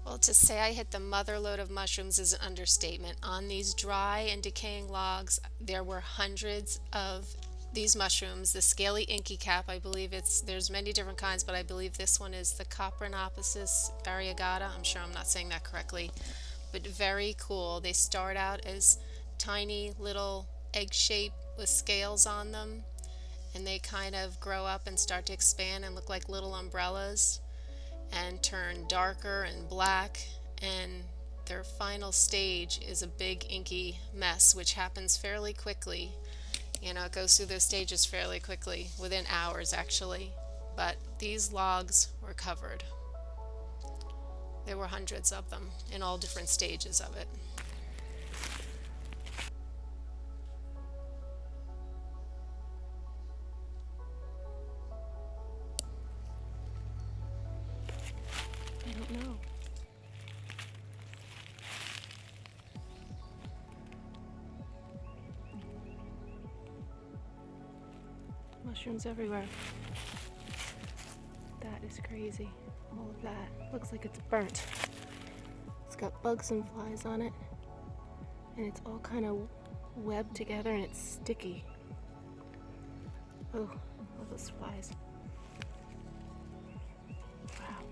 Well, to say I hit the mother lode of mushrooms is an understatement. On these dry and decaying logs, there were hundreds of these mushrooms. The scaly inky cap, I believe there's many different kinds, but I believe this one is the Caprinopsis variegata. I'm sure I'm not saying that correctly, but very cool. They start out as tiny little egg shaped with scales on them, and they kind of grow up and start to expand and look like little umbrellas and turn darker and black, and their final stage is a big inky mess, which happens fairly quickly. It goes through those stages fairly quickly, within hours actually. But these logs were covered. There were hundreds of them in all different stages of it. I don't know. Mushrooms everywhere. That is crazy. All of that. Looks like it's burnt. It's got bugs and flies on it. And it's all kind of webbed together and it's sticky. Oh, all those flies. Wow.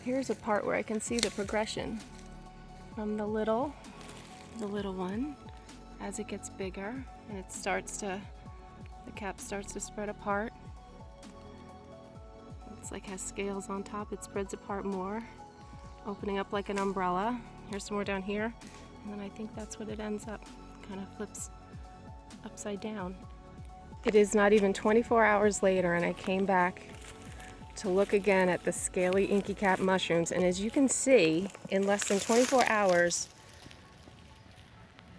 Here's a part where I can see the progression from the little one as it gets bigger and the cap starts to spread apart. It's like has scales on top. It spreads apart more, opening up like an umbrella. Here's some more down here, and then I think that's what it ends up. Kind of flips upside down. It is not even 24 hours later, and I came back to look again at the Scaly Inky Cap mushrooms, and as you can see, in less than 24 hours,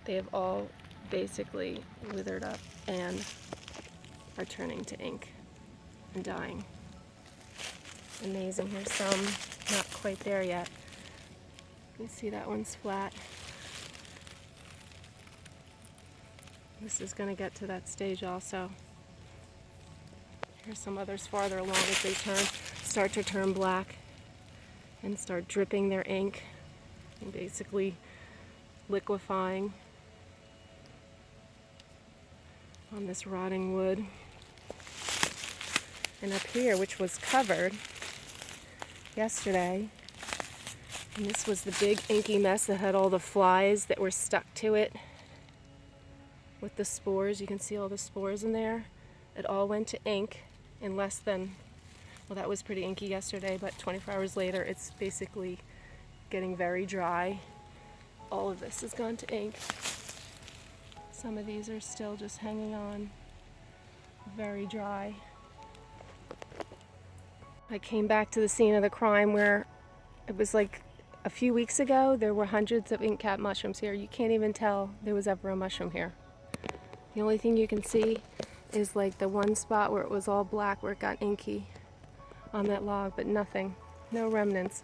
they have all basically withered up and are turning to ink and dying. Amazing. Here's some not quite there yet. You see that one's flat. This is going to get to that stage also. Here's some others farther along as they start to turn black and start dripping their ink and basically liquefying on this rotting wood. And up here, which was covered yesterday, and this was the big inky mess that had all the flies that were stuck to it with the spores. You can see all the spores in there. It all went to ink in less than, well, that was pretty inky yesterday, but 24 hours later it's basically getting very dry. All of this has gone to ink. Some of these are still just hanging on, very dry. I came back to the scene of the crime where it was like a few weeks ago. There were hundreds of ink cap mushrooms here. You can't even tell there was ever a mushroom here. The only thing you can see is like the one spot where it was all black, where it got inky on that log, but nothing, no remnants.